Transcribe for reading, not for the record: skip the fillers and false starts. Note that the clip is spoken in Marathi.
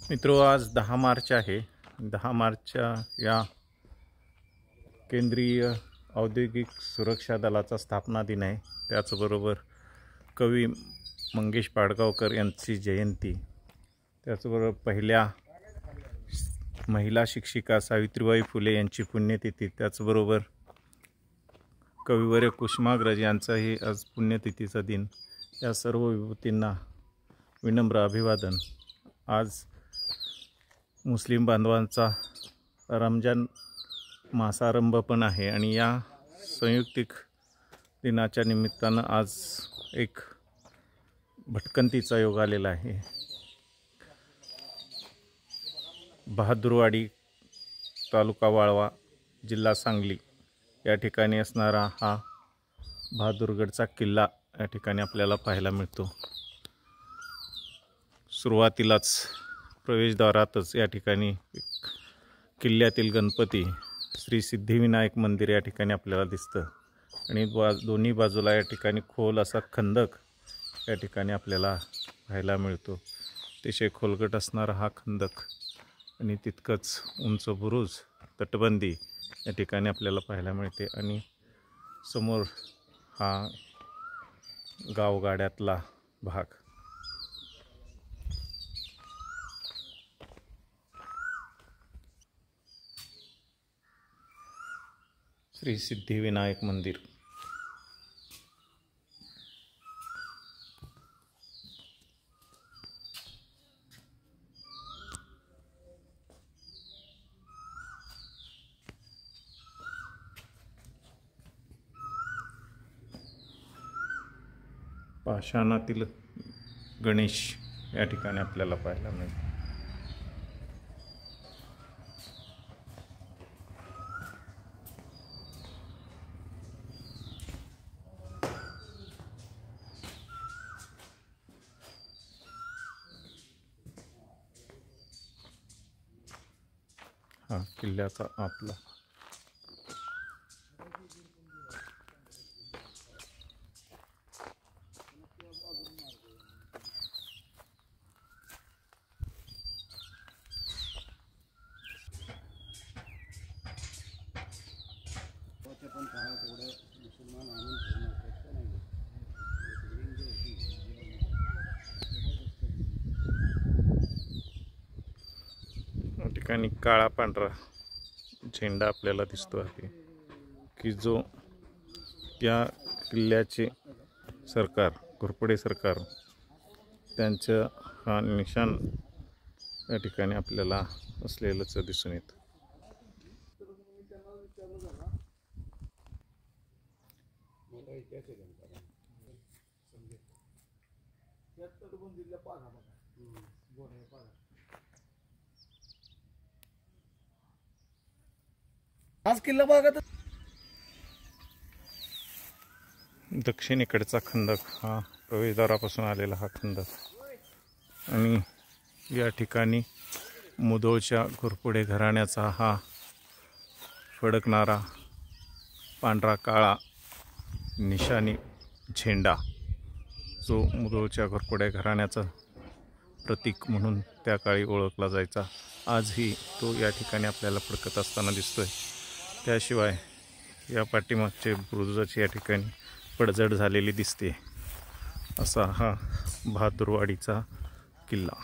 मित्रों, आज 10 मार्च आहे। 10 मार्चच्या या केंद्रीय औद्योगिक सुरक्षा दलाचा स्थापना दिन आहे। त्याचबरोबर कवी मंगेश पाडगावकर यांची जयंती, त्याचबरोबर पहिल्या महिला शिक्षिका सावित्रीबाई फुले यांची पुण्यतिथी, त्याचबरोबर कविवर्य कुसुमाग्रज यांचाही आज पुण्यतिथीचा दिन। या सर्व विभूतींना विनम्र अभिवादन। आज मुस्लिम बांधवांचा रमजान मासारंभ पण आहे आणि या संयुक्तिक दिनाच्या निमित्तानं आज एक भटकंतीचा योग आलेला आहे। बहादुरवाडी, तालुका वाळवा, जिल्हा सांगली या ठिकाणी असणारा हा बहादुरगडचा किल्ला या ठिकाणी आपल्याला पाहायला मिळतो। सुरुवातीलाच प्रवेशद्वारातच या ठिकाणी किल्ल्यातील गणपती श्री सिद्धिविनायक मंदिर या ठिकाणी आपल्याला दिसतं आणि दोन्ही बाजूला या ठिकाणी खोल असा खंदक या ठिकाणी आपल्याला पाहायला मिळतो। अतिशय खोलगट असणारा हा खंदक आणि तितकंच उंच बुरुज, तटबंदी या ठिकाणी आपल्याला पाहायला मिळते आणि समोर हा गावगाड्यातला भाग। श्री सिद्धिविनायक मंदिर। पाषाणातील गणेश या ठिकाणी आपल्याला पाहायला मिळतो। हा किल्ल्याचा आपला ठिकाणी काळा पांढरा झेंडा आपल्याला दिसतो आहे की जो या किल्ल्याचे सरकार, घोरपडे सरकार, त्यांचं हा निशाण या ठिकाणी आपल्याला असलेलंच दिसून येतं। आज किल्ला भागात दक्षिणेकडचा खंदक, हा प्रवेशद्वारापासून आलेला हा खंदक आणि या ठिकाणी मुधोळच्या घोरपडे घराण्याचा हा फडकणारा पांढरा काळा निशाणी झेंडा, जो मुधोळच्या घोरपडे घराण्याचं प्रतीक म्हणून त्या काळी ओळखला जायचा, आजही तो या ठिकाणी आपल्याला फडकत असताना दिसतोय। त्याशिवाय या पाठीमागचे बुरुजाची या ठिकाणी पडझड झालेली दिसते। असा हा बहादुरवाडीचा किल्ला।